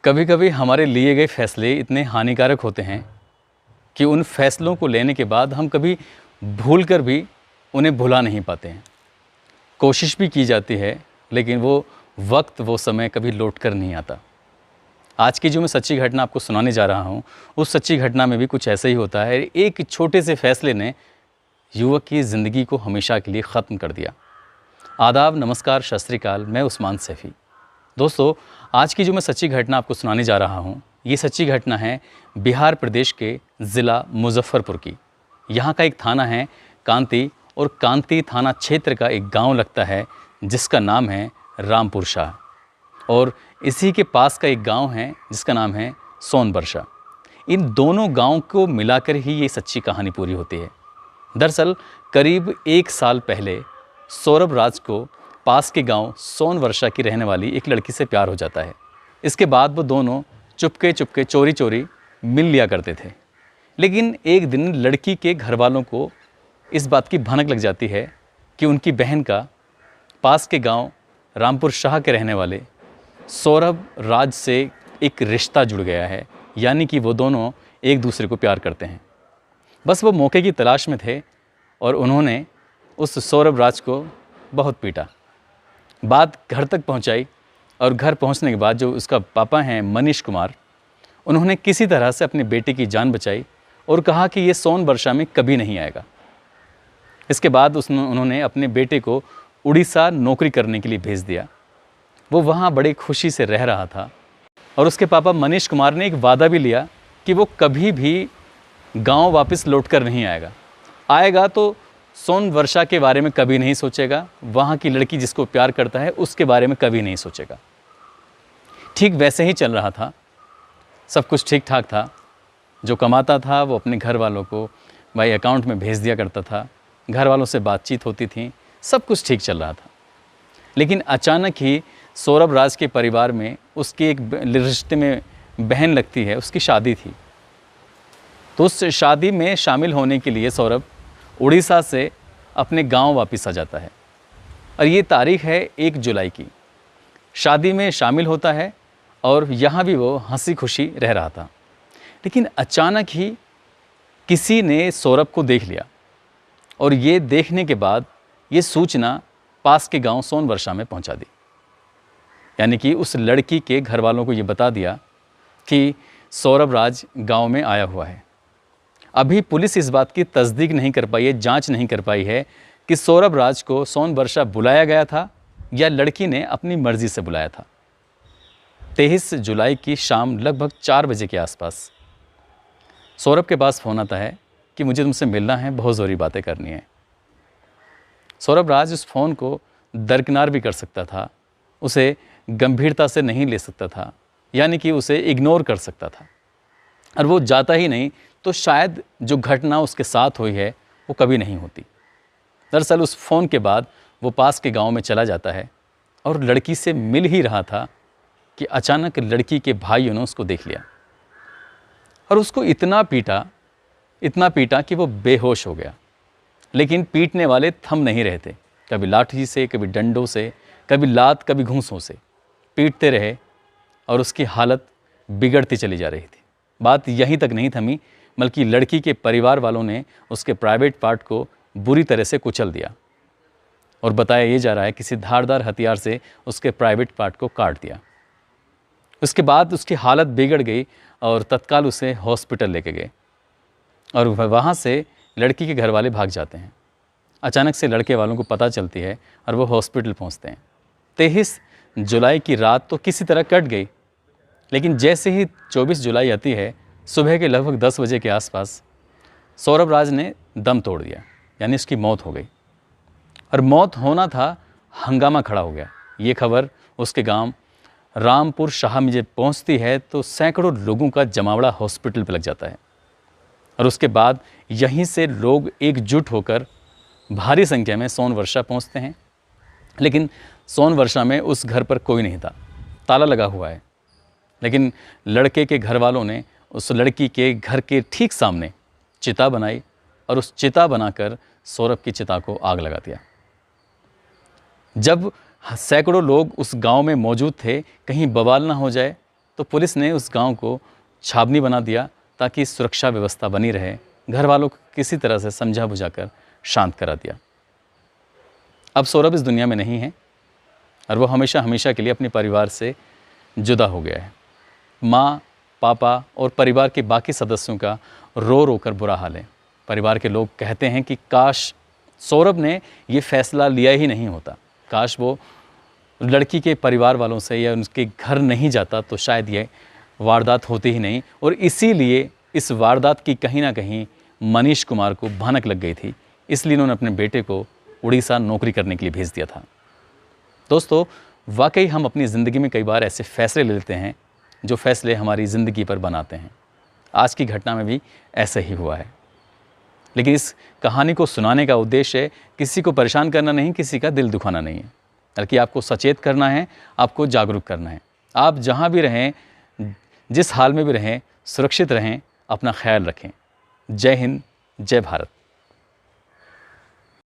कभी कभी हमारे लिए गए फैसले इतने हानिकारक होते हैं कि उन फैसलों को लेने के बाद हम कभी भूल कर भी उन्हें भुला नहीं पाते हैं। कोशिश भी की जाती है लेकिन वो वक्त, वो समय कभी लौट कर नहीं आता। आज की जो मैं सच्ची घटना आपको सुनाने जा रहा हूँ, उस सच्ची घटना में भी कुछ ऐसा ही होता है। एक छोटे से फैसले ने युवक की ज़िंदगी को हमेशा के लिए ख़त्म कर दिया। आदाब, नमस्कार, सत श्री अकाल। मैं उस्मान सैफ़ी। दोस्तों, आज की जो मैं सच्ची घटना आपको सुनाने जा रहा हूँ, ये सच्ची घटना है बिहार प्रदेश के ज़िला मुजफ्फ़रपुर की। यहाँ का एक थाना है कांती, और कांती थाना क्षेत्र का एक गांव लगता है जिसका नाम है रामपुर शाह, और इसी के पास का एक गांव है जिसका नाम है सोनबरसा। इन दोनों गांव को मिलाकर ही ये सच्ची कहानी पूरी होती है। दरअसल करीब 1 साल पहले सौरभ राज को पास के गांव सोनवर्षा की रहने वाली एक लड़की से प्यार हो जाता है। इसके बाद वो दोनों चुपके चुपके चोरी चोरी मिल लिया करते थे। लेकिन एक दिन लड़की के घर वालों को इस बात की भनक लग जाती है कि उनकी बहन का पास के गांव रामपुर शाह के रहने वाले सौरभ राज से एक रिश्ता जुड़ गया है, यानी कि वो दोनों एक दूसरे को प्यार करते हैं। बस वो मौके की तलाश में थे और उन्होंने उस सौरभ राज को बहुत पीटा। बात घर तक पहुंचाई और घर पहुंचने के बाद जो उसका पापा हैं मनीष कुमार, उन्होंने किसी तरह से अपने बेटे की जान बचाई और कहा कि ये सोनवर्षा में कभी नहीं आएगा। इसके बाद उन्होंने अपने बेटे को उड़ीसा नौकरी करने के लिए भेज दिया। वो वहाँ बड़ी खुशी से रह रहा था और उसके पापा मनीष कुमार ने एक वादा भी लिया कि वो कभी भी गांव वापस लौट कर नहीं आएगा तो सोनवर्षा के बारे में कभी नहीं सोचेगा, वहाँ की लड़की जिसको प्यार करता है उसके बारे में कभी नहीं सोचेगा। ठीक वैसे ही चल रहा था, सब कुछ ठीक ठाक था। जो कमाता था वो अपने घर वालों को भाई अकाउंट में भेज दिया करता था, घर वालों से बातचीत होती थी, सब कुछ ठीक चल रहा था। लेकिन अचानक ही सौरभ राज के परिवार में उसके एक रिश्ते में बहन लगती है, उसकी शादी थी। तो उस शादी में शामिल होने के लिए सौरभ उड़ीसा से अपने गांव वापस आ जाता है और ये तारीख है 1 जुलाई की। शादी में शामिल होता है और यहाँ भी वो हंसी खुशी रह रहा था। लेकिन अचानक ही किसी ने सौरभ को देख लिया और ये देखने के बाद ये सूचना पास के गांव सोनवर्षा में पहुंचा दी। यानी कि उस लड़की के घर वालों को ये बता दिया कि सौरभ राज गांव में आया हुआ है। अभी पुलिस इस बात की तस्दीक नहीं कर पाई है, जांच नहीं कर पाई है कि सौरभ राज को सोनवर्षा बुलाया गया था या लड़की ने अपनी मर्जी से बुलाया था। 23 जुलाई की शाम लगभग 4 बजे के आसपास सौरभ के पास फ़ोन आता है कि मुझे तुमसे मिलना है, बहुत ज़रूरी बातें करनी है। सौरभ राज उस फ़ोन को दरकिनार भी कर सकता था, उसे गंभीरता से नहीं ले सकता था, यानी कि उसे इग्नोर कर सकता था, और वो जाता ही नहीं तो शायद जो घटना उसके साथ हुई है वो कभी नहीं होती। दरअसल उस फ़ोन के बाद वो पास के गांव में चला जाता है और लड़की से मिल ही रहा था कि अचानक लड़की के भाइयों ने उसको देख लिया और उसको इतना पीटा कि वो बेहोश हो गया। लेकिन पीटने वाले थम नहीं रहते, कभी लाठी से, कभी डंडों से, कभी लात, कभी घूंसों से पीटते रहे और उसकी हालत बिगड़ती चली जा रही थी। बात यहीं तक नहीं थमी, बल्कि लड़की के परिवार वालों ने उसके प्राइवेट पार्ट को बुरी तरह से कुचल दिया और बताया ये जा रहा है किसी धारदार हथियार से उसके प्राइवेट पार्ट को काट दिया। उसके बाद उसकी हालत बिगड़ गई और तत्काल उसे हॉस्पिटल लेके गए और वहाँ से लड़की के घर वाले भाग जाते हैं। अचानक से लड़के वालों को पता चलती है और वो हॉस्पिटल पहुँचते हैं। 23 जुलाई की रात तो किसी तरह कट गई, लेकिन जैसे ही 24 जुलाई आती है, सुबह के लगभग 10 बजे के आसपास सौरभ राज ने दम तोड़ दिया, यानी उसकी मौत हो गई। और मौत होना था, हंगामा खड़ा हो गया। ये खबर उसके गांव रामपुर शाह में जब पहुंचती है तो सैकड़ों लोगों का जमावड़ा हॉस्पिटल पर लग जाता है और उसके बाद यहीं से लोग एकजुट होकर भारी संख्या में सोनवर्षा पहुंचते हैं। लेकिन सोनवर्षा में उस घर पर कोई नहीं था, ताला लगा हुआ है। लेकिन लड़के के घर वालों ने उस लड़की के घर के ठीक सामने चिता बनाई और उस चिता बनाकर सौरभ की चिता को आग लगा दिया। जब सैकड़ों लोग उस गांव में मौजूद थे, कहीं बवाल ना हो जाए, तो पुलिस ने उस गांव को छावनी बना दिया ताकि सुरक्षा व्यवस्था बनी रहे। घर वालों को किसी तरह से समझा बुझाकर शांत करा दिया। अब सौरभ इस दुनिया में नहीं है और वो हमेशा हमेशा के लिए अपने परिवार से जुदा हो गया है। माँ, पापा और परिवार के बाकी सदस्यों का रो रो कर बुरा हाल है। परिवार के लोग कहते हैं कि काश सौरभ ने ये फैसला लिया ही नहीं होता, काश वो लड़की के परिवार वालों से या उनके घर नहीं जाता तो शायद ये वारदात होती ही नहीं। और इसीलिए इस वारदात की कहीं ना कहीं मनीष कुमार को भनक लग गई थी, इसलिए उन्होंने अपने बेटे को उड़ीसा नौकरी करने के लिए भेज दिया था। दोस्तों, वाकई हम अपनी ज़िंदगी में कई बार ऐसे फैसले ले लेते हैं जो फैसले हमारी ज़िंदगी पर बनाते हैं। आज की घटना में भी ऐसा ही हुआ है। लेकिन इस कहानी को सुनाने का उद्देश्य किसी को परेशान करना नहीं, किसी का दिल दुखाना नहीं है, बल्कि आपको सचेत करना है, आपको जागरूक करना है। आप जहाँ भी रहें, जिस हाल में भी रहें, सुरक्षित रहें, अपना ख्याल रखें। जय हिंद, जय भारत।